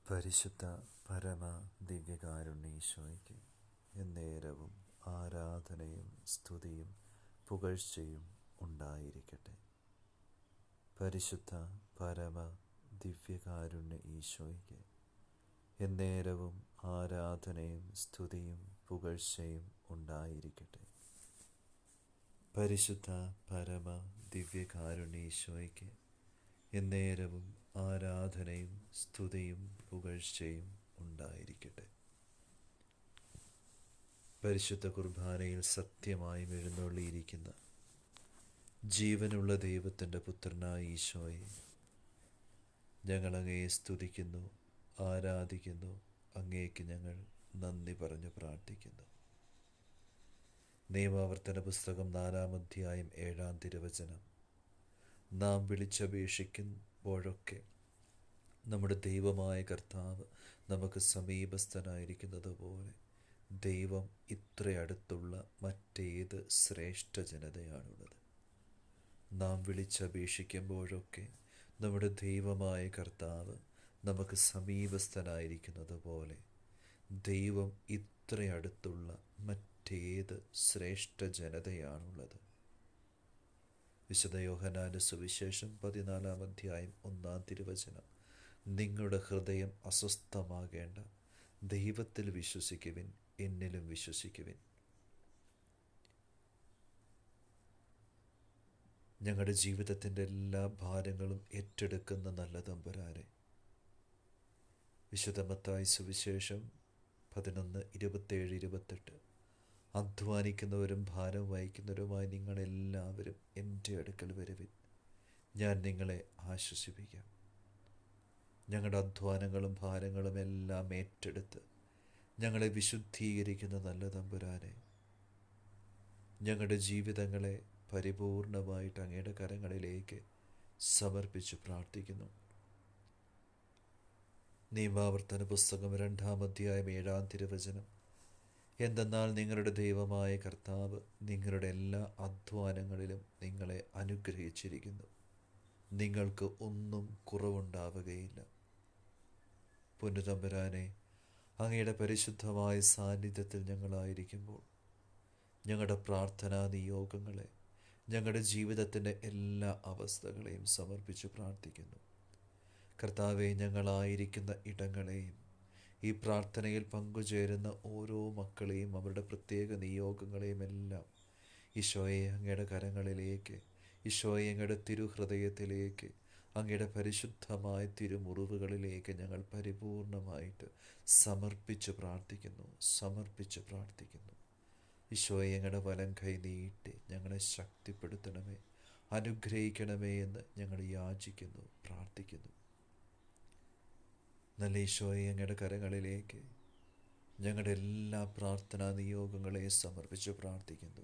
പരിശുദ്ധ പരമ ദിവ്യകാരുണ്യേശോയ്ക്ക് എന്നേരവും ആരാധനയും സ്തുതിയും പുകഴ്ചയും ഉണ്ടായിരിക്കട്ടെ. പരിശുദ്ധ പരമ ദിവ്യകാരുണ്യ ഈശോയ്ക്ക് എന്നേരവും ആരാധനയും സ്തുതിയും പുകഴ്ചയും ഉണ്ടായിരിക്കട്ടെ. പരിശുദ്ധ പരമ ദിവ്യകാരുണ്യ ഈശോയ്ക്ക് എന്നേരവും ആരാധനയും സ്തുതിയും പുകഴ്ചയും ഉണ്ടായിരിക്കട്ടെ. പരിശുദ്ധ കുർബാനയിൽ സത്യമായും എഴുന്നള്ളിയിരിക്കുന്ന ജീവനുള്ള ദൈവത്തിൻ്റെ പുത്രനായ ഈശോയെ, ഞങ്ങളങ്ങയെ സ്തുതിക്കുന്നു, ആരാധിക്കുന്നു. അങ്ങേക്ക് ഞങ്ങൾ നന്ദി പറഞ്ഞു പ്രാർത്ഥിക്കുന്നു. നിയമാവർത്തന പുസ്തകം 4-ാം അധ്യായം 7-ാം തിരുവചനം: നാം വിളിച്ചപേക്ഷിക്കുമ്പോഴൊക്കെ നമ്മുടെ ദൈവമായ കർത്താവ് നമുക്ക് സമീപസ്ഥനായിരിക്കുന്നത് പോലെ ദൈവം ഇത്ര അടുത്തുള്ള മറ്റേത് ശ്രേഷ്ഠ ജനതയാണുള്ളത്. നാം വിളിച്ചപേക്ഷിക്കുമ്പോഴൊക്കെ നമ്മുടെ ദൈവമായ കർത്താവ് നമുക്ക് സമീപസ്ഥനായിരിക്കുന്നത് പോലെ ദൈവം ഇത്ര അടുത്തുള്ള മറ്റേത് ശ്രേഷ്ഠ ജനതയാണുള്ളത്. വിശുദ്ധ യോഹന്നാന്റെ സുവിശേഷം 14-ാം അധ്യായം 1-ാം തിരുവചനം: നിങ്ങളുടെ ഹൃദയം അസ്വസ്ഥമാകേണ്ട, ദൈവത്തിൽ വിശ്വസിക്കുവിൻ, എന്നിലും വിശ്വസിക്കുവിൻ. ഞങ്ങളുടെ ജീവിതത്തിൻ്റെ എല്ലാ ഭാരങ്ങളും ഏറ്റെടുക്കുന്ന നല്ല തമ്പുരാനെ, വിശുദ്ധ മത്തായി സുവിശേഷം 11:27-28: അധ്വാനിക്കുന്നവരും ഭാരം വഹിക്കുന്നവരുമായി നിങ്ങളെല്ലാവരും എൻ്റെ അടുക്കൽ വരുവിൻ, ഞാൻ നിങ്ങളെ ആശ്വസിപ്പിക്കാം. ഞങ്ങളുടെ അധ്വാനങ്ങളും ഭാരങ്ങളും എല്ലാം ഏറ്റെടുത്ത് ഞങ്ങളെ വിശുദ്ധീകരിക്കുന്ന നല്ല തമ്പുരാനെ, ഞങ്ങളുടെ ജീവിതങ്ങളെ പരിപൂർണമായിട്ട് അങ്ങയുടെ കരങ്ങളിലേക്ക് സമർപ്പിച്ച് പ്രാർത്ഥിക്കുന്നു. നിയമാവർത്തന പുസ്തകം 2-ാം അധ്യായം 7-ാം തിരുവചനം: എന്തെന്നാൽ നിങ്ങളുടെ ദൈവമായ കർത്താവ് നിങ്ങളുടെ എല്ലാ അധ്വാനങ്ങളിലും നിങ്ങളെ അനുഗ്രഹിച്ചിരിക്കുന്നു, നിങ്ങൾക്ക് ഒന്നും കുറവുണ്ടാവുകയില്ല. പൊന്നുതമ്പുരാനെ, അങ്ങയുടെ പരിശുദ്ധമായ സാന്നിധ്യത്തിൽ ഞങ്ങളായിരിക്കുമ്പോൾ ഞങ്ങളുടെ പ്രാർത്ഥനാ നിയോഗങ്ങളെ, ഞങ്ങളുടെ ജീവിതത്തിൻ്റെ എല്ലാ അവസ്ഥകളെയും സമർപ്പിച്ച് പ്രാർത്ഥിക്കുന്നു. കർത്താവെ, ഞങ്ങളായിരിക്കുന്ന ഇടങ്ങളെയും ഈ പ്രാർത്ഥനയിൽ പങ്കുചേരുന്ന ഓരോ മക്കളെയും അവരുടെ പ്രത്യേക നിയോഗങ്ങളെയും എല്ലാം ഈശോയെ അങ്ങയുടെ കരങ്ങളിലേക്ക്, ഈശോയെ അങ്ങയുടെ തിരുഹൃദയത്തിലേക്ക്, അങ്ങയുടെ പരിശുദ്ധമായ തിരുമുറിവുകളിലേക്ക് ഞങ്ങൾ പരിപൂർണമായിട്ട് സമർപ്പിച്ച് പ്രാർത്ഥിക്കുന്നു. ഈശോയെ, അങ്ങയുടെ വലം കൈ നീട്ടി ഞങ്ങളെ ശക്തിപ്പെടുത്തണമേ, അനുഗ്രഹിക്കണമേ എന്ന് ഞങ്ങൾ യാചിക്കുന്നു, പ്രാർത്ഥിക്കുന്നു. നല്ല ഈശോയെ, അങ്ങയുടെ കരങ്ങളിലേക്ക് ഞങ്ങളുടെ എല്ലാ പ്രാർത്ഥനാ നിയോഗങ്ങളെയും സമർപ്പിച്ച് പ്രാർത്ഥിക്കുന്നു.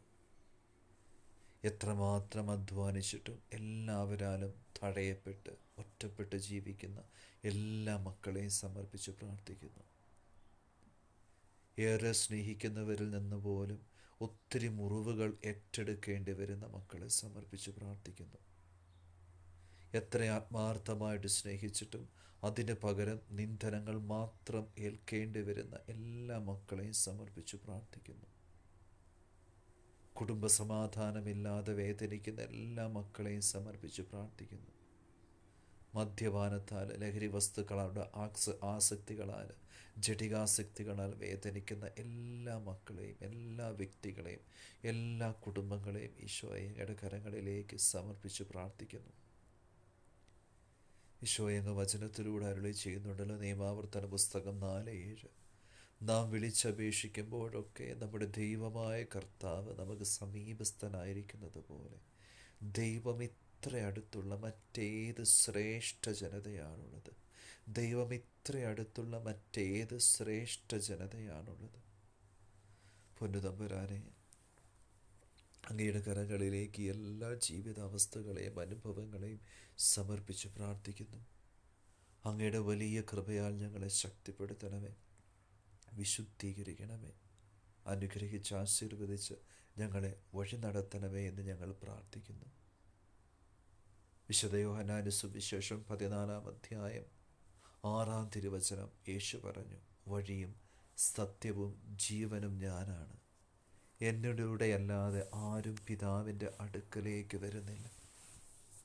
എത്രമാത്രം അധ്വാനിച്ചിട്ടും എല്ലാവരാലും തടയപ്പെട്ട് ഒറ്റപ്പെട്ട് ജീവിക്കുന്ന എല്ലാ മക്കളെയും സമർപ്പിച്ച് പ്രാർത്ഥിക്കുന്നു. ഏറെ സ്നേഹിക്കുന്നവരിൽ നിന്ന് പോലും ഒത്തിരി മുറിവുകൾ ഏറ്റെടുക്കേണ്ടി വരുന്ന മക്കളെ സമർപ്പിച്ച് പ്രാർത്ഥിക്കുന്നു. എത്ര ആത്മാർത്ഥമായിട്ട് സ്നേഹിച്ചിട്ടും അതിന് പകരം നിന്ദനങ്ങൾ മാത്രം ഏൽക്കേണ്ടി വരുന്ന എല്ലാ മക്കളെയും സമർപ്പിച്ച് പ്രാർത്ഥിക്കുന്നു. കുടുംബസമാധാനമില്ലാതെ വേദനിക്കുന്ന എല്ലാ മക്കളെയും സമർപ്പിച്ച് പ്രാർത്ഥിക്കുന്നു. മദ്യപാനത്താൽ, ലഹരി വസ്തുക്കളുടെ ആസക്തികളാൽ, ജടികാസക്തികളാൽ വേദനിക്കുന്ന എല്ലാ മക്കളെയും, എല്ലാ വ്യക്തികളെയും, എല്ലാ കുടുംബങ്ങളെയും ഈശോയെ അങ്ങയുടെ കരങ്ങളിലേക്ക് സമർപ്പിച്ച് പ്രാർത്ഥിക്കുന്നു. ഈശോയെ, അങ്ങ് വചനത്തിലൂടെ അരുളി ചെയ്യുന്നുണ്ടല്ലോ, നിയമാവർത്തന പുസ്തകം 4:7: നാം വിളിച്ചപേക്ഷിക്കുമ്പോഴൊക്കെ നമ്മുടെ ദൈവമായ കർത്താവ് നമുക്ക് സമീപസ്ഥനായിരിക്കുന്നത് പോലെ ദൈവം ഇത്ര അടുത്തുള്ള മറ്റേത് ശ്രേഷ്ഠ ജനതയാണുള്ളത്. ദൈവം ഇത്ര അടുത്തുള്ള മറ്റേത് ശ്രേഷ്ഠ ജനതയാണുള്ളത്. പൊന്നുതമ്പുരാനെ, അങ്ങയുടെ കരങ്ങളിലേക്ക് എല്ലാ ജീവിതാവസ്ഥകളെയും അനുഭവങ്ങളെയും സമർപ്പിച്ച് പ്രാർത്ഥിക്കുന്നു. അങ്ങയുടെ വലിയ കൃപയാൽ ഞങ്ങളെ ശക്തിപ്പെടുത്തണമേ, വിശുദ്ധീകരിക്കണമേ, അനുഗ്രഹിച്ച് ആശീർവദിച്ച് ഞങ്ങളെ വഴി നടത്തണമേ എന്ന് ഞങ്ങൾ പ്രാർത്ഥിക്കുന്നു. വിശുദ്ധ യോഹന്നാന്റെ സുവിശേഷം 14-ാം അധ്യായം 6-ാം തിരുവചനം യേശു പറഞ്ഞു, വഴിയും സത്യവും ജീവനും ഞാനാണ്, എന്നിലൂടെയല്ലാതെ ആരും പിതാവിൻ്റെ അടുക്കലേക്ക് വരുന്നില്ല.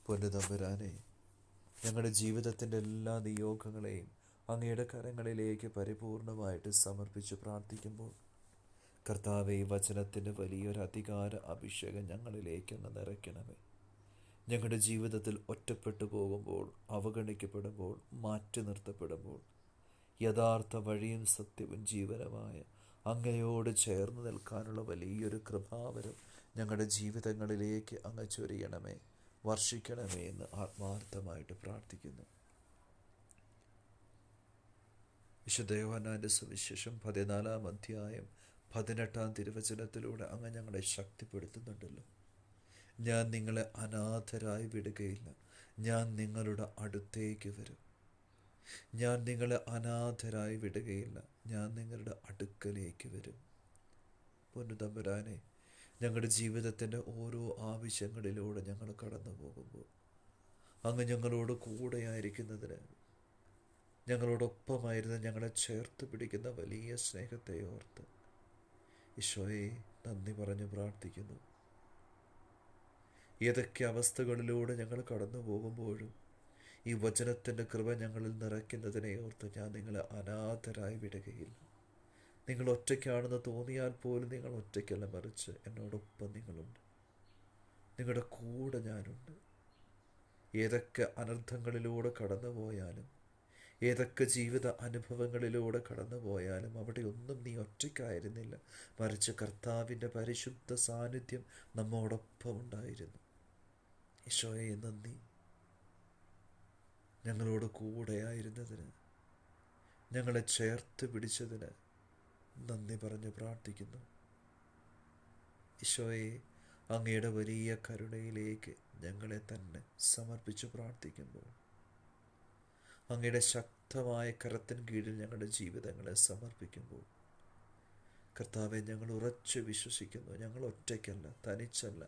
പൊന്നുതമ്പുരാനെ, ഞങ്ങളുടെ ജീവിതത്തിൻ്റെ എല്ലാ നിയോഗങ്ങളെയും അങ്ങയുടെ കരങ്ങളിലേക്ക് പരിപൂർണമായിട്ട് സമർപ്പിച്ച് പ്രാർത്ഥിക്കുമ്പോൾ, കർത്താവേ, ഈ വചനത്തിൻ്റെ വലിയൊരു അധികാര അഭിഷേകം ഞങ്ങളിലേക്ക് അങ്ങ് നിറയ്ക്കണമേ. ഞങ്ങളുടെ ജീവിതത്തിൽ ഒറ്റപ്പെട്ടു പോകുമ്പോൾ, അവഗണിക്കപ്പെടുമ്പോൾ, മാറ്റി നിർത്തപ്പെടുമ്പോൾ, യഥാർത്ഥ വഴിയും സത്യവും ജീവനുമായ അങ്ങയോട് ചേർന്ന് നിൽക്കാനുള്ള വലിയൊരു കൃപാവരം ഞങ്ങളുടെ ജീവിതങ്ങളിലേക്ക് അങ്ങ് ചൊരിയണമേ, വർഷിക്കണമേ എന്ന് ആത്മാർത്ഥമായിട്ട് പ്രാർത്ഥിക്കുന്നു. വിശുദ്ധ യോഹന്നാന്റെ സുവിശേഷം 14-ാം അധ്യായം 18-ാം തിരുവചനത്തിലൂടെ അങ്ങ് ഞങ്ങളെ ശക്തിപ്പെടുത്തുന്നുണ്ടല്ലോ. ഞാൻ നിങ്ങളെ അനാഥരായി വിടുകയില്ല, ഞാൻ നിങ്ങളുടെ അടുത്തേക്ക് വരും. ഞാൻ നിങ്ങളെ അനാഥരായി വിടുകയില്ല, ഞാൻ നിങ്ങളുടെ അടുക്കലേക്ക് വരും. പൊന്നുതമ്പുരാനെ, ഞങ്ങളുടെ ജീവിതത്തിൻ്റെ ഓരോ ആവശ്യങ്ങളിലൂടെ ഞങ്ങൾ കടന്നു പോകുമ്പോൾ അങ്ങ് ഞങ്ങളോട് കൂടെയായിരിക്കുന്നതിന്, ഞങ്ങളോടൊപ്പമായിരുന്ന് ഞങ്ങളെ ചേർത്ത് പിടിക്കുന്ന വലിയ സ്നേഹത്തെ ഓർത്ത് ഈശോയെ നന്ദി പറഞ്ഞ് പ്രാർത്ഥിക്കുന്നു. ഏതൊക്കെ അവസ്ഥകളിലൂടെ ഞങ്ങൾ കടന്നു പോകുമ്പോഴും ഈ വചനത്തിൻ്റെ കൃപ ഞങ്ങളിൽ നിറയ്ക്കുന്നതിനെ ഓർത്ത് ഞാൻ നിങ്ങളെ അനാഥരായി വിടുകയില്ല. നിങ്ങൾ ഒറ്റയ്ക്കാണെന്ന് തോന്നിയാൽ പോലും നിങ്ങൾ ഒറ്റയ്ക്കല്ല, മറിച്ച് എന്നോടൊപ്പം നിങ്ങളുണ്ട്, നിങ്ങളുടെ കൂടെ ഞാനുണ്ട്. ഏതൊക്കെ അനർത്ഥങ്ങളിലൂടെ കടന്നു പോയാലും, ഏതൊക്കെ ജീവിത അനുഭവങ്ങളിലൂടെ കടന്നു പോയാലും അവിടെ ഒന്നും നീ ഒറ്റയ്ക്കായിരുന്നില്ല, മറിച്ച് കർത്താവിൻ്റെ പരിശുദ്ധ സാന്നിധ്യം നമ്മോടൊപ്പം ഉണ്ടായിരുന്നു. ഈശോയെ നന്ദി, ഞങ്ങളോട് കൂടെയായിരുന്നതിന്, ഞങ്ങളെ ചേർത്ത് പിടിച്ചതിന് നന്ദി പറഞ്ഞ് പ്രാർത്ഥിക്കുന്നു. ഈശോയെ, അങ്ങയുടെ വലിയ കരുണയിലേക്ക് ഞങ്ങളെ തന്നെ സമർപ്പിച്ച് പ്രാർത്ഥിക്കുമ്പോൾ, അങ്ങയുടെ ശക്തമായ കരത്തിൻ കീഴിൽ ഞങ്ങളുടെ ജീവിതങ്ങളെ സമർപ്പിക്കുമ്പോൾ, കർത്താവെ, ഞങ്ങൾ ഉറച്ചു വിശ്വസിക്കുന്നു, ഞങ്ങൾ ഒറ്റയ്ക്കല്ല, തനിച്ചല്ല,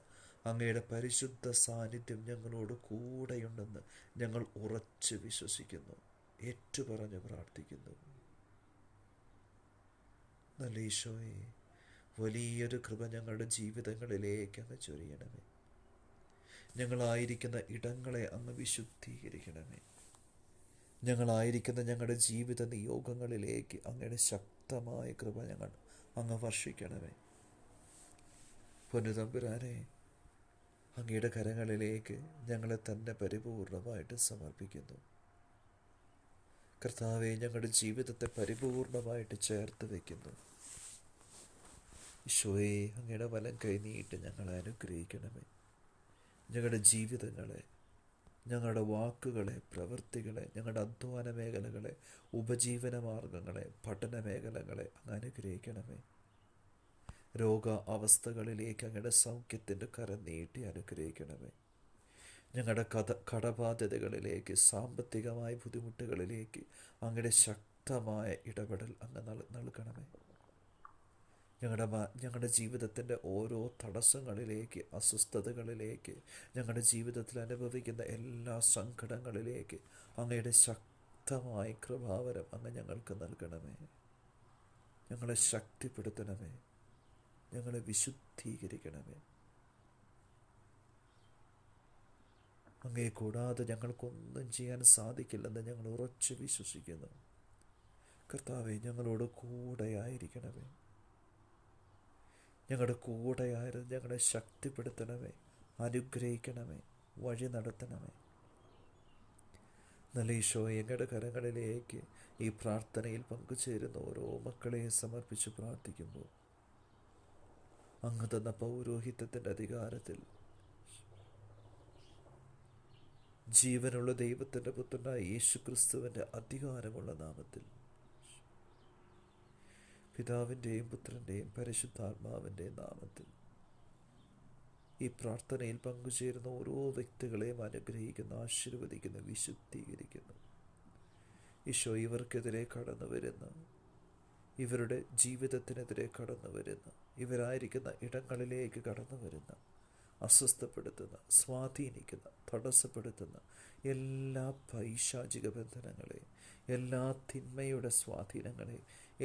അങ്ങയുടെ പരിശുദ്ധ സാന്നിധ്യം ഞങ്ങളോട് കൂടെയുണ്ടെന്ന് ഞങ്ങൾ ഉറച്ചു വിശ്വസിക്കുന്നു, ഏറ്റുപറഞ്ഞ് പ്രാർത്ഥിക്കുന്നു. നല്ല ഈശോയെ, വലിയൊരു കൃപ ഞങ്ങളുടെ ജീവിതങ്ങളിലേക്ക് അങ്ങ് ചൊരിയണമേ. ഞങ്ങളായിരിക്കുന്ന ഇടങ്ങളെ അങ്ങ് വിശുദ്ധീകരിക്കണമേ. ഞങ്ങളായിരിക്കുന്ന ഞങ്ങളുടെ ജീവിത നിയോഗങ്ങളിലേക്ക് അങ്ങയുടെ ശക്തമായ കൃപ ഞങ്ങൾ അങ്ങ് വർഷിക്കണമേ. പൊന്നുതമ്പുരാനെ, അങ്ങയുടെ കരങ്ങളിലേക്ക് ഞങ്ങളെ തന്നെ പരിപൂർണമായിട്ട് സമർപ്പിക്കുന്നു. കർത്താവെ, ഞങ്ങളുടെ ജീവിതത്തെ പരിപൂർണമായിട്ട് ചേർത്ത് വയ്ക്കുന്നു. ഈശോയെ, അങ്ങയുടെ വലം കൈ നീട്ടി ഞങ്ങളെ അനുഗ്രഹിക്കണമേ. ഞങ്ങളുടെ ജീവിതങ്ങളെ, ഞങ്ങളുടെ വാക്കുകളെ, പ്രവൃത്തികളെ, ഞങ്ങളുടെ അധ്വാന മേഖലകളെ, ഉപജീവന മാർഗങ്ങളെ, പഠന മേഖലകളെ അങ്ങ് അനുഗ്രഹിക്കണമേ. രോഗ അവസ്ഥകളിലേക്ക് അങ്ങയുടെ സൗഖ്യത്തിൻ്റെ കരം നീട്ടി അനുഗ്രഹിക്കണമേ. ഞങ്ങളുടെ കടബാധ്യതകളിലേക്ക്, സാമ്പത്തികമായ ബുദ്ധിമുട്ടുകളിലേക്ക് അങ്ങയുടെ ശക്തമായ ഇടപെടൽ അങ്ങ് നൽകണമേ. ഞങ്ങളുടെ ജീവിതത്തിൻ്റെ ഓരോ തടസ്സങ്ങളിലേക്ക്, അസ്വസ്ഥതകളിലേക്ക്, ഞങ്ങളുടെ ജീവിതത്തിൽ അനുഭവിക്കുന്ന എല്ലാ സങ്കടങ്ങളിലേക്ക് അങ്ങയുടെ ശക്തമായ കൃപാവരം അങ്ങ് ഞങ്ങൾക്ക് നൽകണമേ. ഞങ്ങളെ ശക്തിപ്പെടുത്തണമേ, ഞങ്ങളെ വിശുദ്ധീകരിക്കണമേ. അങ്ങയെ കൂടാതെ ഞങ്ങൾക്കൊന്നും ചെയ്യാൻ സാധിക്കില്ലെന്ന് ഞങ്ങൾ ഉറച്ചു വിശ്വസിക്കുന്നു. കർത്താവെ, ഞങ്ങളോട് കൂടെയായിരിക്കണമേ. ഞങ്ങളുടെ കൂടെയായിരുന്നു ഞങ്ങളെ ശക്തിപ്പെടുത്തണമേ, അനുഗ്രഹിക്കണമേ, വഴി നടത്തണമേ. നല്ല ഈശോയെ, ഞങ്ങളുടെ കരങ്ങളിലേക്ക് ഈ പ്രാർത്ഥനയിൽ പങ്കുചേരുന്ന ഓരോ മക്കളെയും സമർപ്പിച്ച് പ്രാർത്ഥിക്കുമ്പോൾ, അങ്ങ് തന്ന പൗരോഹിത്യത്തിൻ്റെ അധികാരത്തിൽ, ജീവനുള്ള ദൈവത്തിൻ്റെ പുത്രനായ യേശു ക്രിസ്തുവിൻ്റെ അധികാരമുള്ള നാമത്തിൽ, പിതാവിൻ്റെയും പുത്രൻ്റെയും പരിശുദ്ധാത്മാവിൻ്റെയും നാമത്തിൽ ഈ പ്രാർത്ഥനയിൽ പങ്കുചേരുന്ന ഓരോ വ്യക്തികളെയും അനുഗ്രഹിക്കുന്നു, ആശീർവദിക്കുന്നു, വിശുദ്ധീകരിക്കുന്നു. ഈശോ, ഇവർക്കെതിരെ കടന്നു വരുന്ന, ഇവരുടെ ജീവിതത്തിനെതിരെ കടന്നു വരുന്ന, ഇവരായിരിക്കുന്ന ഇടങ്ങളിലേക്ക് കടന്നു വരുന്ന അസ്വസ്ഥപ്പെടുത്തുന്ന, സ്വാധീനിക്കുന്ന, തടസ്സപ്പെടുത്തുന്ന എല്ലാ പൈശാചിക ബന്ധനങ്ങളെ, എല്ലാ തിന്മയുടെ സ്വാധീനങ്ങളെ,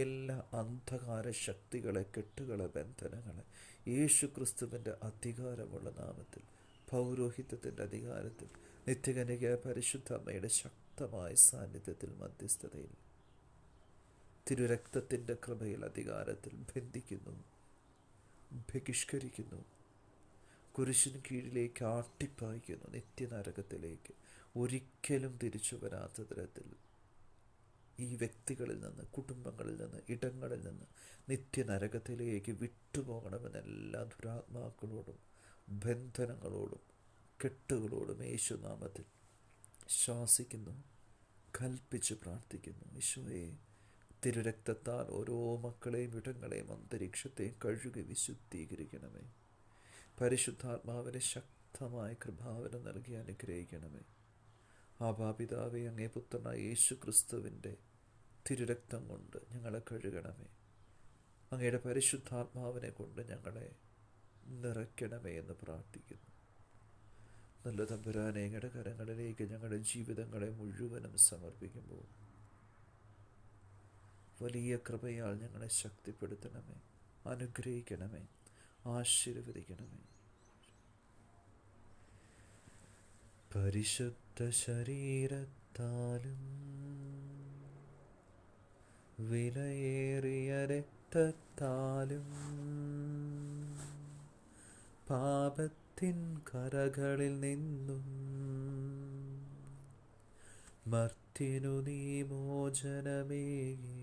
എല്ലാ അന്ധകാര ശക്തികളെ, കെട്ടുകളെ, ബന്ധനങ്ങളെ യേശു ക്രിസ്തുവിൻ്റെ അധികാരമുള്ള നാമത്തിൽ, പൗരോഹിത്യത്തിൻ്റെ അധികാരത്തിൽ, നിത്യകന്യക പരിശുദ്ധ അമ്മയുടെ ശക്തമായ സാന്നിധ്യത്തിൽ, മധ്യസ്ഥതയിൽ, തിരുരക്തത്തിൻ്റെ കൃപയിൽ, അധികാരത്തിൽ ബന്ധിക്കുന്നു, ബഹിഷ്കരിക്കുന്നു, കുരിശിന് കീഴിലേക്ക് ആട്ടിപ്പായിക്കുന്നു, നിത്യനരകത്തിലേക്ക് ഒരിക്കലും തിരിച്ചു വരാത്ത തരത്തിൽ ഈ വ്യക്തികളിൽ നിന്ന്, കുടുംബങ്ങളിൽ നിന്ന്, ഇടങ്ങളിൽ നിന്ന് നിത്യനരകത്തിലേക്ക് വിട്ടുപോകണമെന്ന് എല്ലാ ദുരാത്മാക്കളോടും, ബന്ധനങ്ങളോടും, കെട്ടുകളോടും യേശുനാമത്തിൽ ശാസിക്കുന്നു, കൽപ്പിച്ച് പ്രാർത്ഥിക്കുന്നു. ഈശോയെ, തിരുരക്തത്താൽ ഓരോ മക്കളെയും, ഇടങ്ങളെയും, അന്തരീക്ഷത്തെയും കഴുകി വിശുദ്ധീകരിക്കണമേ. പരിശുദ്ധാത്മാവിനെ ശക്തമായ കൃപാവനം നൽകി അനുഗ്രഹിക്കണമേ. ആബാപിതാവേ, അങ്ങേ പുത്രനായ യേശു ക്രിസ്തുവിൻ്റെ തിരുരക്തം കൊണ്ട് ഞങ്ങളെ കഴുകണമേ. അങ്ങയുടെ പരിശുദ്ധാത്മാവിനെ കൊണ്ട് ഞങ്ങളെ നിറയ്ക്കണമേ എന്ന് പ്രാർത്ഥിക്കുന്നു. നല്ല തമ്പുരാനെ, അങ്ങയുടെ കരങ്ങളിലേക്ക് ഞങ്ങളുടെ ജീവിതങ്ങളെ മുഴുവനും സമർപ്പിക്കുമ്പോൾ വലിയ കൃപയാൽ ഞങ്ങളെ ശക്തിപ്പെടുത്തണമേ, അനുഗ്രഹിക്കണമേ, ആശീർവദിക്കണമേ. പരിശുദ്ധ ശരീരത്താലും വിലയേറിയ രക്തത്താലും പാപത്തിൻ കരകളിൽ നിന്നും മർത്യനു നീ മോചനമേകി.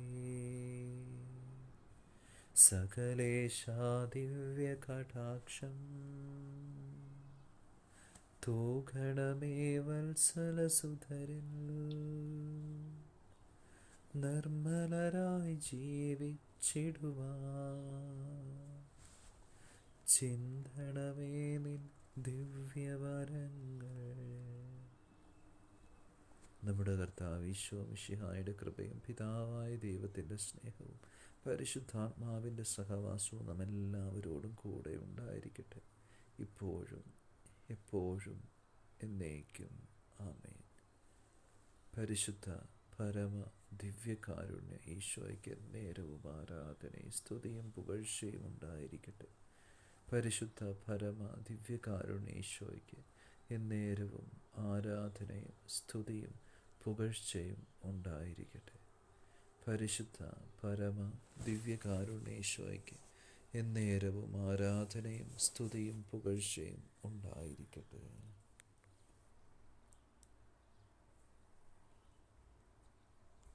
സകലേശാ ദിവ്യ കടാക്ഷം തൂകണമേ വത്സലസുധരിൽ. നിർമ്മലരായി ജീവിച്ചിടുവാൻ ചിന്തണമേ നിൻ ദിവ്യവരങ്ങൾ. നമ്മുടെ കർത്താവ് ഈശോ മിശിഹായുടെ കൃപയും പിതാവായ ദൈവത്തിൻ്റെ സ്നേഹവും പരിശുദ്ധാത്മാവിൻ്റെ സഹവാസവും നമ്മെല്ലാവരോടും കൂടെ ഉണ്ടായിരിക്കട്ടെ, ഇപ്പോഴും എപ്പോഴും എന്നേക്കും. ആമേൻ. പരിശുദ്ധ പരമ ദിവ്യകാരുണ്യ ഈശോയ്ക്ക് നേരവും ആരാധനയും സ്തുതിയും പുകഴ്ചയും ഉണ്ടായിരിക്കട്ടെ. പരിശുദ്ധ പരമ ദിവ്യകാരുണ്യ ഈശോയ്ക്ക് എന്നേരവും ആരാധനയും സ്തുതിയും പുകഴ്ചയും ഉണ്ടായിരിക്കട്ടെ. പരിശുദ്ധ പരമ ദിവ്യകാരുണ്യ ഈശോയ്ക്ക് എന്നേരവും ആരാധനയും സ്തുതിയും പുകഴ്ചയും ഉണ്ടായിരിക്കട്ടെ.